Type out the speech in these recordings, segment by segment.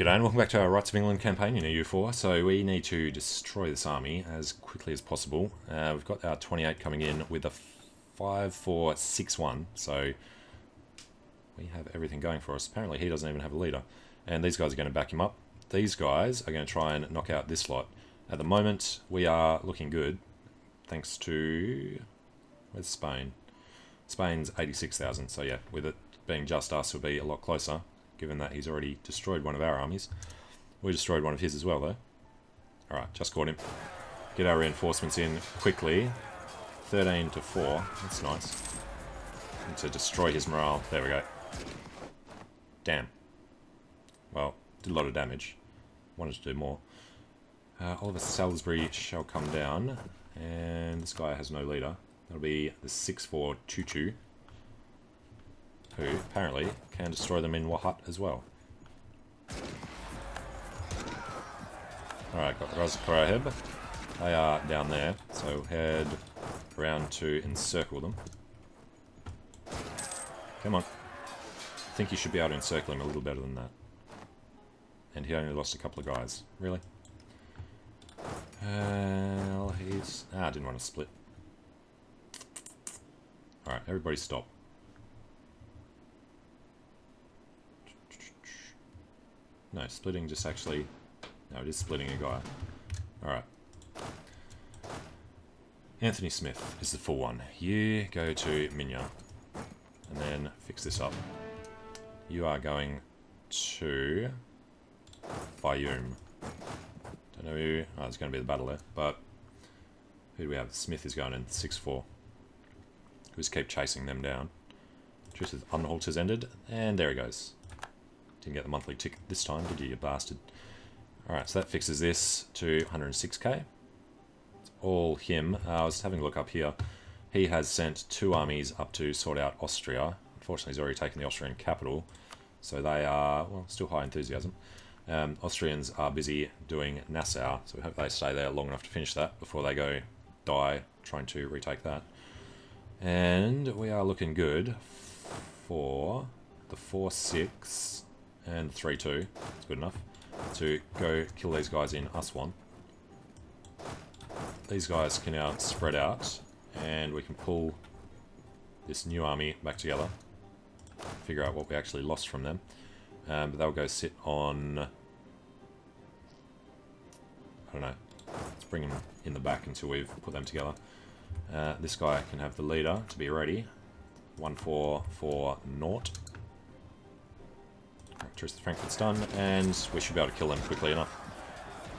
G'day and welcome back to our Rights of England campaign in EU4. So we need to destroy this army as quickly as possible. We've got our 28 coming in with a 5-4-6-1, so we have everything going for us. Apparently he doesn't even have a leader. And these guys are going to back him up. These guys are going to try and knock out this lot. At the moment, we are looking good, thanks to... where's Spain? Spain's 86,000, so yeah, with it being just us, it'll be a lot closer, given that he's already destroyed one of our armies. We destroyed one of his as well, though. Alright, just caught him. Get our reinforcements in quickly. 13 to 4, that's nice. And to destroy his morale, there we go. Damn. Well, did a lot of damage. Wanted to do more. Oliver Salisbury shall come down, and this guy has no leader. That'll be the 6-4-2-2, who apparently can destroy them in Wahat as well. Alright, got Razakharaheb. They are down there, so head around to encircle them. Come on. I think you should be able to encircle him a little better than that. And he only lost a couple of guys. Really? Well, he's... I didn't want to split. Alright, everybody stop. No, splitting just actually... No, it is splitting a guy. Alright. Anthony Smith is the full one. You go to Minya. And then fix this up. You are going to... Fayoum. Don't know who... Oh, it's going to be the battle there. But... Who do we have? Smith is going in 6-4. We just keep chasing them down. Truce with Unhalt has ended. And there he goes. Didn't get the monthly ticket this time, did you bastard? Alright, so that fixes this to 106k. It's all him. I was having a look up here. He has sent 2 armies up to sort out Austria. Unfortunately, he's already taken the Austrian capital. So they are, well, still high enthusiasm. Austrians are busy doing Nassau, so we hope they stay there long enough to finish that before they go die trying to retake that. And we are looking good for the 4-6 and 3-2. That's good enough to go kill these guys in Aswan. These guys can now spread out, and we can pull this new army back together. Figure out what we actually lost from them. But they'll go sit on... I don't know. Let's bring them in the back until we've put them together. This guy can have the leader to be ready. 1-4-4-0. Truce with Frankfurt's done, and we should be able to kill them quickly enough.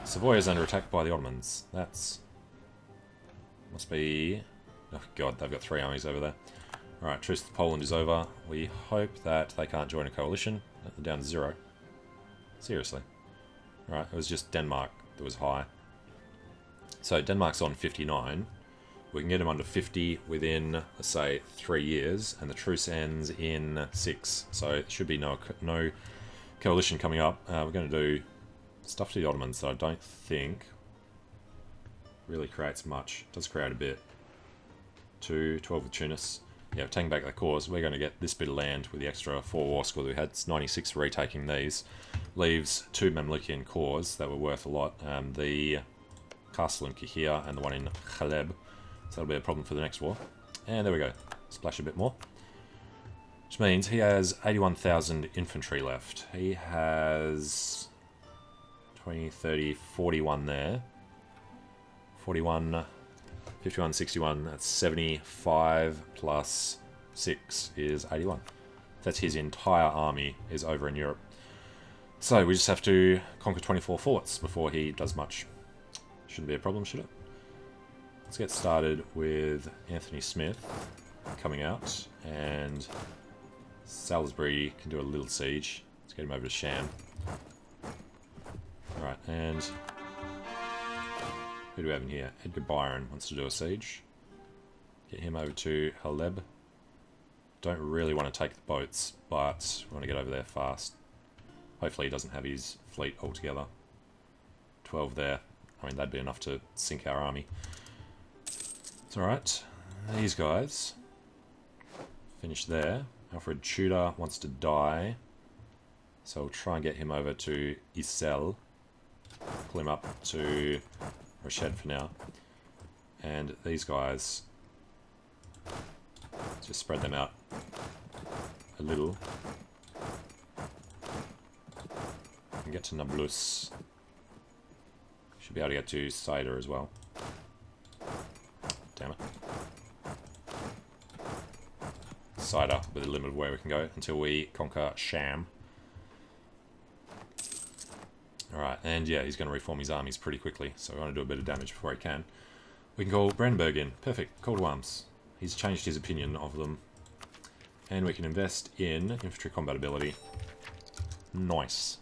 Savoy is under attack by the Ottomans. That's... must be... oh god, they've got 3 armies over there. Alright, truce with Poland is over. We hope that they can't join a coalition. They're down to 0. Seriously. Alright, it was just Denmark that was high. So Denmark's on 59. We can get them under 50 within, let's say, 3 years, and the truce ends in 6. So it should be no coalition coming up. We're going to do stuff to the Ottomans that I don't think really creates much. It does create a bit. 12 with Tunis. Yeah, taking back the cause, we're going to get this bit of land with the extra 4 war score that we had. It's 96 retaking these. Leaves 2 Mamlukian cores that were worth a lot. The castle in Kahir and the one in Khaleb. So that'll be a problem for the next war. And there we go. Splash a bit more. Which means he has 81,000 infantry left. He has 20, 30, 41 there. 41, 51, 61. That's 75 plus 6 is 81. That's his entire army is over in Europe. So we just have to conquer 24 forts before he does much. Shouldn't be a problem, should it? Let's get started with Anthony Smith coming out, and Salisbury can do a little siege. Let's get him over to Sham. Alright, and who do we have in here? Edgar Byron wants to do a siege. Get him over to Haleb. Don't really want to take the boats, but we want to get over there fast. Hopefully he doesn't have his fleet all together. 12 there. I mean, that'd be enough to sink our army. It's alright. These guys finish there. Alfred Tudor wants to die. So we'll try and get him over to Isel. Pull him up to Rashid for now. And these guys, just spread them out a little. And get to Nablus. Should be able to get to Cider as well. Damn it. Cider with a limit of where we can go until we conquer Sham. Alright, and yeah, he's going to reform his armies pretty quickly, so we want to do a bit of damage before he can. We can call Brandenburg in. Perfect. Call to arms. He's changed his opinion of them. And we can invest in infantry combat ability. Nice.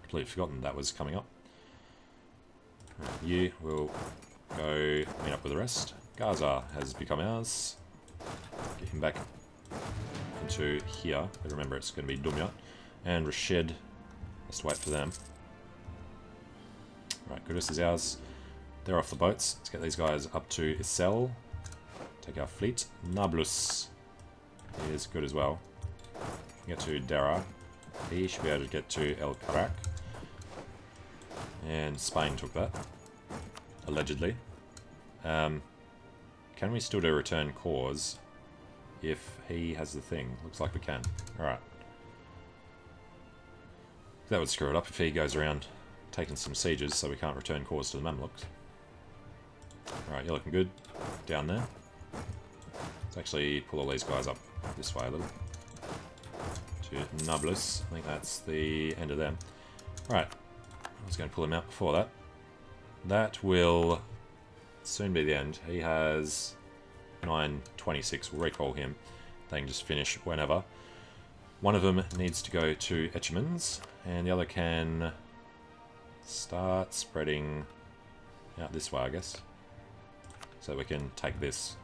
Completely forgotten that was coming up. Right, you will go meet up with the rest. Gaza has become ours. Get him back into here. But remember, it's going to be Dumyat. And Rashid has to wait for them. Right, Gudus is ours. They're off the boats. Let's get these guys up to Isel. Take our fleet. Nablus is good as well. Get to Dara. He should be able to get to El Karak. And Spain took that. Allegedly. Can we still do return cause if he has the thing? Looks like we can. Alright. That would screw it up if he goes around taking some sieges, so we can't return cause to the Mamluks. Alright, you're looking good. Down there. Let's actually pull all these guys up this way a little. To Nablus. I think that's the end of them. Right. I was going to pull him out before that. That will soon be the end. He has 926. We'll recall him. They can just finish whenever. One of them needs to go to Etchemans, and the other can start spreading out this way, I guess. So we can take this.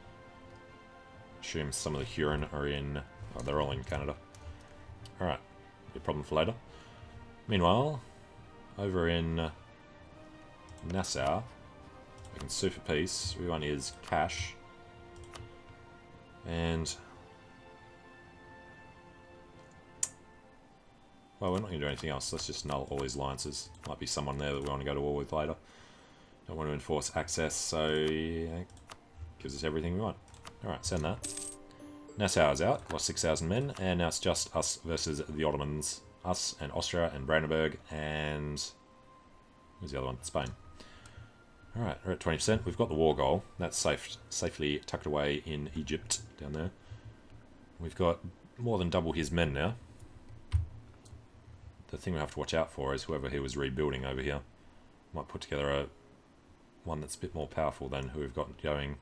Assume some of the Huron are in... Oh, they're all in Canada. Alright. Be a problem for later. Meanwhile, over in Nassau, we can sue for peace. We want is cash. And... well, we're not going to do anything else. Let's just null all these alliances. Might be someone there that we want to go to war with later. Don't want to enforce access, so yeah, gives us everything we want. Alright, send that. Nassau is out, lost 6,000 men, and now it's just us versus the Ottomans. Us and Austria and Brandenburg and... who's the other one? Spain. Alright, we're at 20%. We've got the war goal. That's safely tucked away in Egypt, down there. We've got more than double his men now. The thing we have to watch out for is whoever he was rebuilding over here might put together one that's a bit more powerful than who we've got going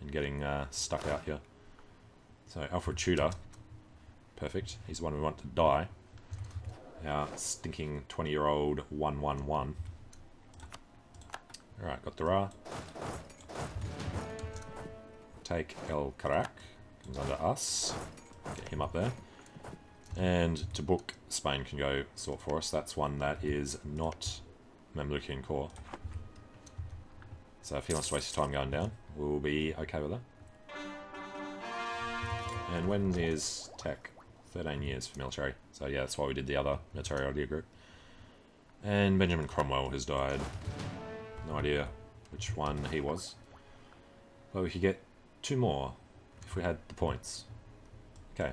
and getting stuck out here. So Alfred Tudor, perfect. He's the one we want to die. Our stinking 20-year-old 111. Alright, got Dara. Take El Karak, comes under us. Get him up there. And Tabuk, Spain can go sort for us. That's one that is not Mamlukian core. So if he wants to waste his time going down, we'll be okay with that. And when is tech? 13 years for military. So yeah, that's why we did the other military idea group. And Benjamin Cromwell has died. No idea which one he was. But we could get 2 more if we had the points. Okay.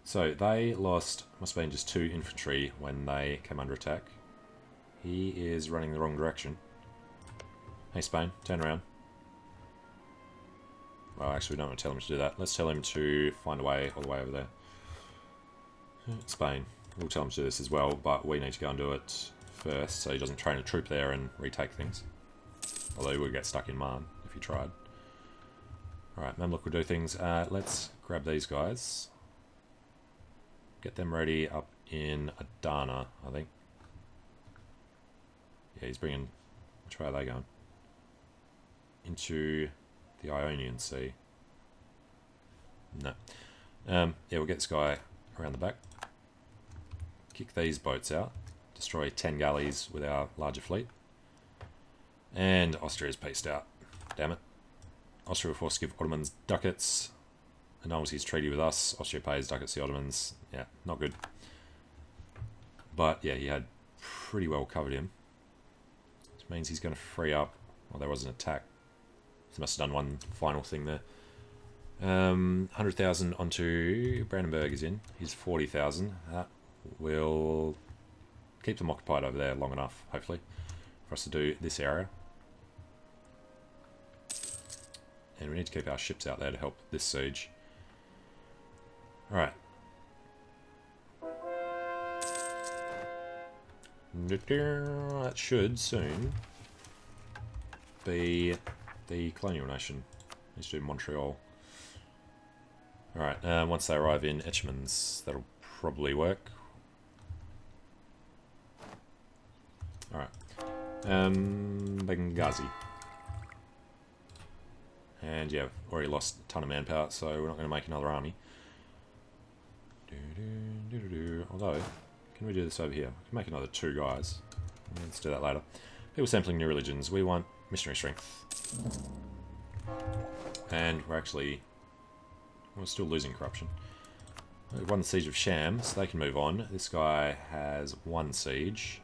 So they lost, must have been just 2 infantry when they came under attack. He is running the wrong direction. Hey Spain, turn around. Well, actually we don't want to tell him to do that. Let's tell him to find a way all the way over there. Spain. We'll tell him to do this as well, but we need to go and do it first so he doesn't train a troop there and retake things. Although he would get stuck in Marne if he tried. Alright, Mamluk will do things. Let's grab these guys. Get them ready up in Adana, I think. Yeah, he's bringing... which way are they going? Into the Ionian Sea. No. Yeah, we'll get this guy around the back. Kick these boats out. Destroy 10 galleys with our larger fleet. And Austria's pieced out. Damn it. Austria will force to give Ottomans ducats. Annuls his treaty with us. Austria pays ducats to the Ottomans. Yeah, not good. But yeah, he had pretty well covered him. Which means he's going to free up. Well, there was an attack. He must have done one final thing there. 100,000 onto Brandenburg is in. He's 40,000. That will keep them occupied over there long enough, hopefully, for us to do this area. And we need to keep our ships out there to help this siege. Alright. That should soon be the colonial nation. Let's do Montreal. Alright, once they arrive in Etchemans, that'll probably work. Alright. Benghazi. And yeah, already lost a ton of manpower, so we're not going to make another army. Although, can we do this over here? We can make another 2 guys. Let's do that later. People sampling new religions. We want missionary strength. And we're still losing corruption. We won the siege of Sham, so they can move on. This guy has 1 siege.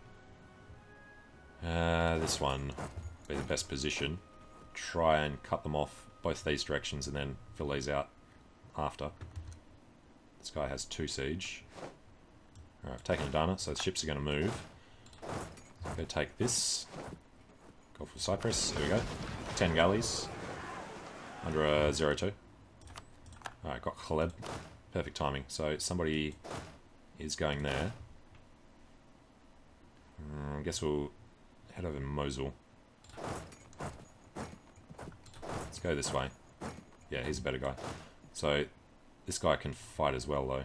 This one will be the best position. Try and cut them off both these directions and then fill these out after. This guy has 2 siege. Alright, I've taken Adana, so the ships are going to move. I'm going to take this. Go for Cyprus. Here we go. 10 galleys. Under a 0-2. Alright, got Khaleb. Perfect timing. So somebody is going there. I guess we'll head over to Mosul. Let's go this way. Yeah, he's a better guy. So this guy can fight as well, though.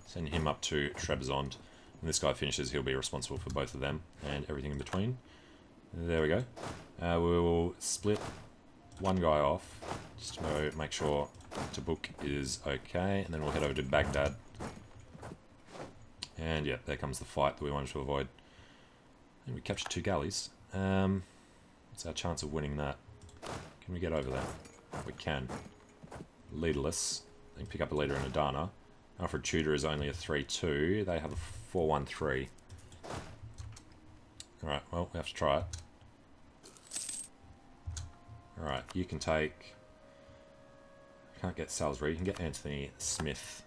Send him up to Trebizond. When this guy finishes, he'll be responsible for both of them and everything in between. There we go. We'll split one guy off just to make sure Tabuk is okay, and then we'll head over to Baghdad. And yeah, there comes the fight that we wanted to avoid. And we captured 2 galleys. What's our chance of winning that? Can we get over there? We can. Leaderless. They can pick up a leader in Adana. Alfred Tudor is only a 3-2. They have a 4-1-3. Alright, well, we have to try it. Alright, you can take... Can't get Salisbury. You can get Anthony Smith.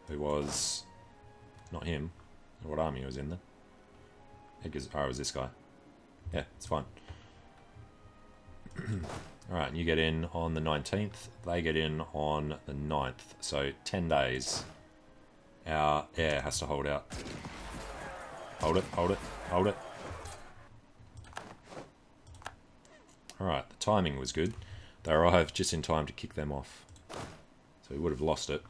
Who was... Not him. What army he was in then? Edgar's... Oh, it was this guy. Yeah, it's fine. Alright, and you get in on the 19th. They get in on the 9th. So, 10 days. Our air has to hold out. Hold it, hold it, hold it. Alright, the timing was good. They arrived just in time to kick them off. So we would have lost it.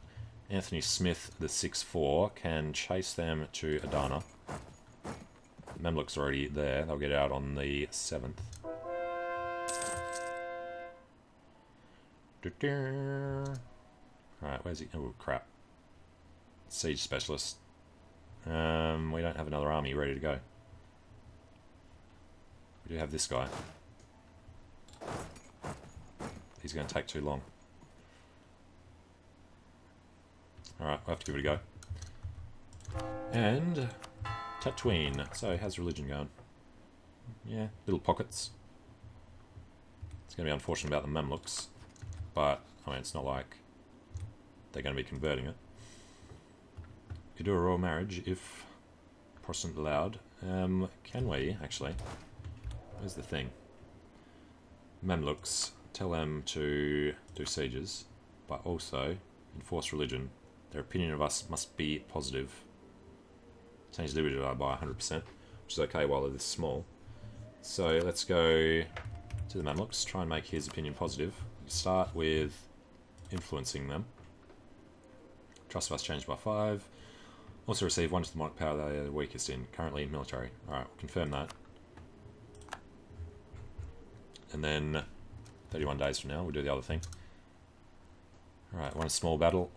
Anthony Smith, the 6-4, can chase them to Adana. Memluk's already there. They'll get out on the 7th. Alright, where's he? Oh, crap. Siege specialist. We don't have another army ready to go. We do have this guy. He's going to take too long. Alright, we'll have to give it a go. And... Tatooine. So, how's religion going? Yeah, little pockets. It's going to be unfortunate about the Mamluks. But, I mean, it's not like they're going to be converting it. You do a royal marriage if Protestant allowed. Can we, actually? Where's the thing? Mamluks, tell them to do sieges, but also enforce religion. Their opinion of us must be positive. Change liberty by 100%, which is okay while they're this small. So let's go to the Mamluks, try and make his opinion positive. Start with influencing them. Trust of us changed by 5. Also receive 1 to the monarch power they are the weakest in. Currently military. Alright, we'll confirm that. And then 31 days from now, we'll do the other thing. Alright, won a small battle.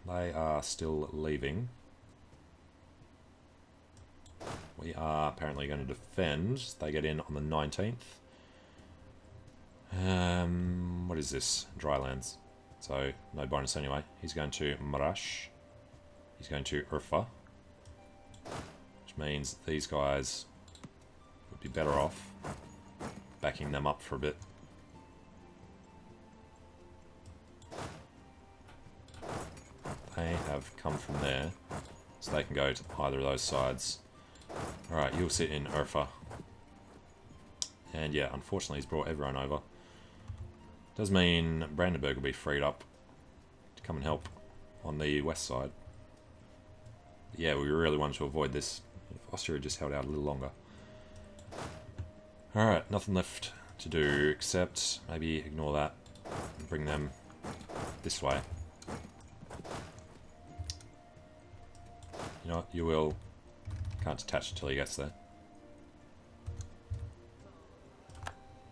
They are still leaving. We are apparently going to defend. They get in on the 19th. What is this? Drylands. So, no bonus anyway. He's going to Marash. He's He's going to Urfa, which means these guys would be better off backing them up for a bit. They have come from there, so they can go to either of those sides. Alright, you'll sit in Urfa. And yeah, unfortunately he's brought everyone over. Does mean Brandenburg will be freed up to come and help on the west side. But yeah, we really wanted to avoid this. If Austria just held out a little longer. Alright, nothing left to do except maybe ignore that and bring them this way. You know what, you will. Can't detach until he gets there.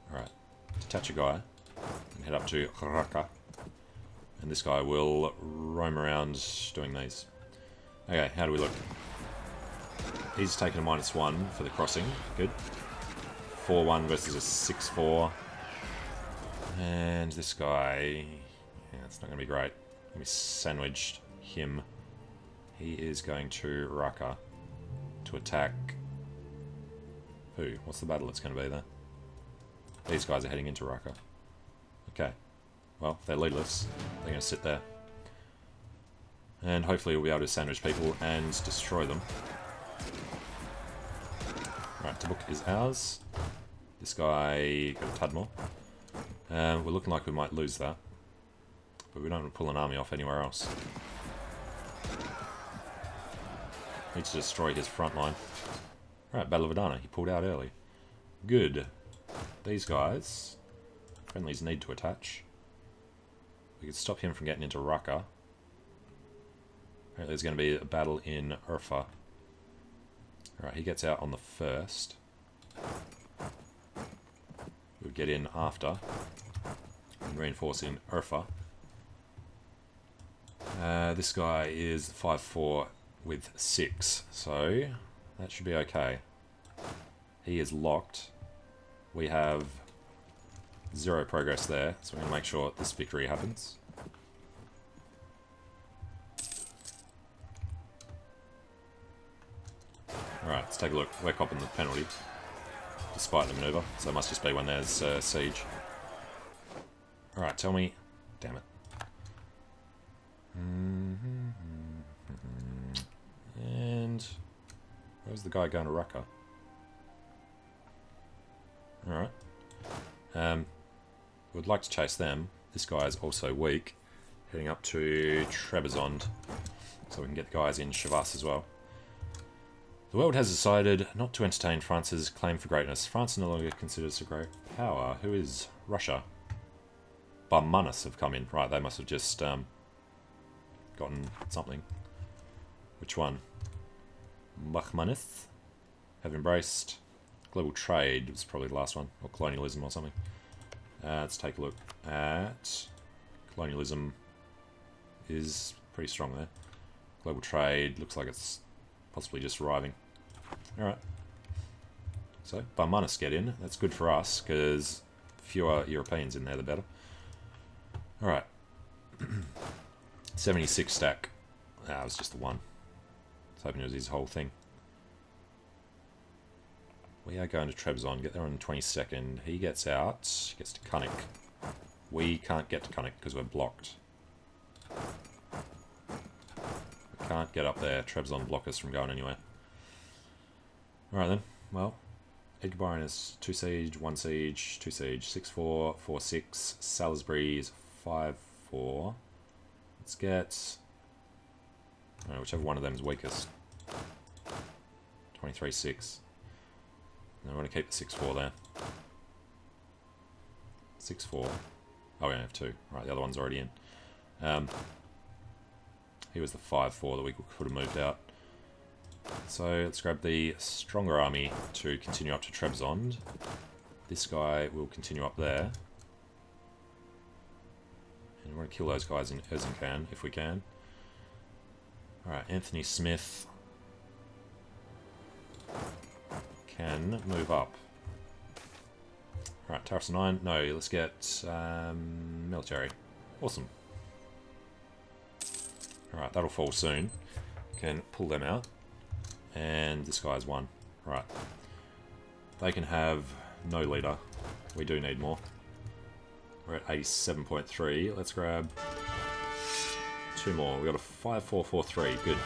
Alright, detach a guy and head up to Raqqa. And this guy will roam around doing these. Okay, how do we look? He's taken a -1 for the crossing. Good. 4-1 versus a 6-4. And this guy... yeah, it's not going to be great. Let me sandwich him. He is going to Raqqa to attack... who? What's the battle it's going to be there? These guys are heading into Raqqa. Okay. Well, if they're leaderless, they're going to sit there. And hopefully we'll be able to sandwich people and destroy them. Right, Tabuk is ours. This guy got a Tudmore. We're looking like we might lose that. But we don't want to pull an army off anywhere else. Need to destroy his front line. Right, Battle of Adana. He pulled out early. Good. These guys... friendlies need to attach. We could stop him from getting into Raqqa. Apparently there's going to be a battle in Urfa. Alright, he gets out on the 1st. We'll get in after. And reinforce in Urfa. This guy is 5-4 with 6. So, that should be okay. He is locked. We have 0 progress there, so we're going to make sure this victory happens. Alright, let's take a look. We're copping the penalty, despite the manoeuvre, so it must just be when there's siege. Alright, tell me... damn it. And... where's the guy going to Raqqa? Alright. We'd like to chase them. This guy is also weak. Heading up to Trebizond, so we can get the guys in Shavas as well. The world has decided not to entertain France's claim for greatness. France no longer considers a great power. Who is Russia? Barmanis have come in. Right, they must have just gotten something. Which one? Bahmanis have embraced global trade. Was probably the last one, or colonialism or something. Let's take a look at colonialism. Is pretty strong there. Global trade looks like it's possibly just arriving. Alright. So, Barmanis get in. That's good for us, because fewer Europeans in there, the better. Alright. 76 stack. Ah, it was just the one. I was hoping it was his whole thing. We are going to Trebizond. Get there on the 22nd. He gets out. Gets to Kunik. We can't get to Kunik because we're blocked. We can't get up there. Trebizond block us from going anywhere. Alright then. Well, Edgar is 2 siege, 1 siege, 2 siege, 6-4, 4-6. Salisbury is 5-4. Let's get... I don't know, whichever one of them is weakest. 23-6. And I want to keep the 6-4 there. 6-4. Oh, we only have 2. Right, the other one's already in. He was the 5-4 that we could have moved out. So let's grab the stronger army to continue up to Trebizond. This guy will continue up there. And we want to kill those guys in Erzincan if we can. Alright, Anthony Smith can move up. Alright, tariffs 9. No, let's get military. Awesome. Alright, that'll fall soon. can pull them out. And this guy's one. Right. They can have no leader. We do need more. We're at 87.3. Let's grab 2 more. We got a 5443. Good.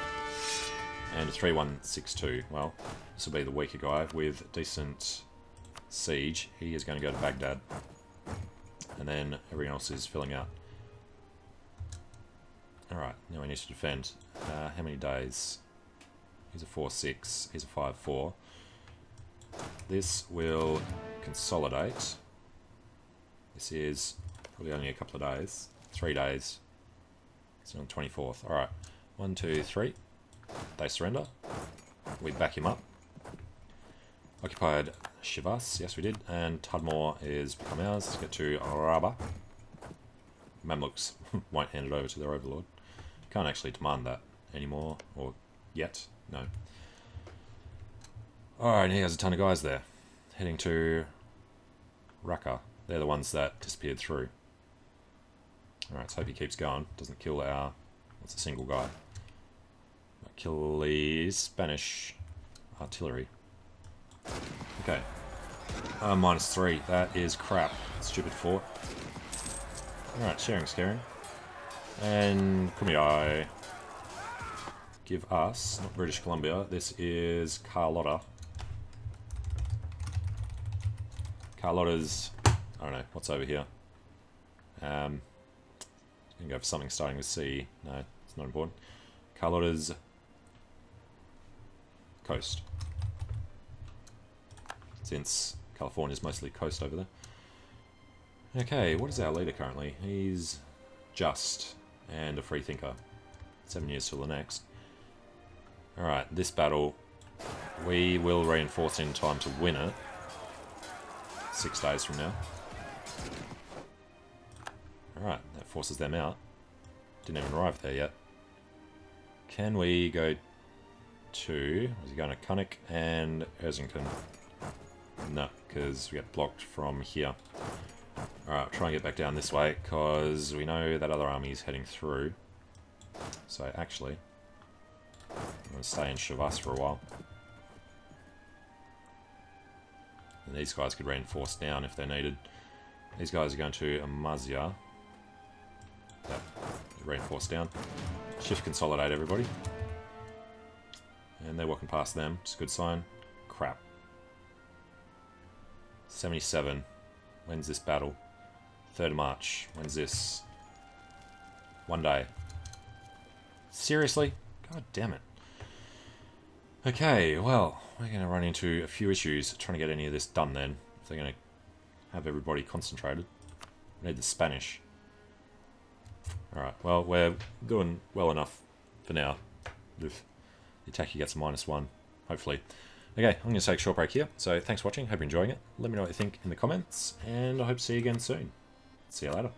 And a 3162. Well, this will be the weaker guy with decent siege. He is going to go to Baghdad. And then everyone else is filling out. Alright, now we need to defend. How many days? He's a 4-6. He's a 5-4. This will consolidate. This is probably only a couple of days. 3 days. It's on the 24th. Alright. 1, 2, 3. They surrender. We back him up. Occupied Shivas. Yes, we did. And Tudmore is become ours. Let's get to Araba. Mamluks won't hand it over to their overlord. Can't actually demand that anymore. Or yet. No. Alright, and he has a ton of guys there. Heading to Raqqa. They're the ones that disappeared through. Alright, let's hope he keeps going. Doesn't kill our... What's a single guy? Might kill the Spanish artillery. Okay. -3. That is crap. Stupid fort. Alright, sharing's caring. And Kumai. Give us, not British Columbia, this is Carlotta. Carlotta's, I don't know, what's over here? Gonna go for something starting with C. No, it's not important. Carlotta's coast. Since California's mostly coast over there. Okay, what is our leader currently? He's just and a free thinker. 7 years till the next. Alright, this battle, we will reinforce in time to win it. 6 days from now. Alright, that forces them out. Didn't even arrive there yet. Can we go to... Is he going to Kunik and Erzincan? No, because we get blocked from here. Alright, try and get back down this way, because we know that other army is heading through. So actually, I'm going to stay in Shivas for a while. And these guys could reinforce down if they're needed. These guys are going to Amazia. Yep, reinforce down. Shift consolidate everybody. And they're walking past them, it's a good sign. Crap. 77. When's this battle? 3rd of March. When's this? 1 day. Seriously? God damn it. Okay, well, we're going to run into a few issues trying to get any of this done then. If they're going to have everybody concentrated. We need the Spanish. Alright, well, we're doing well enough for now. The attacker gets a -1, hopefully. Okay, I'm going to take a short break here. So thanks for watching, hope you're enjoying it. Let me know what you think in the comments, and I hope to see you again soon. See you later.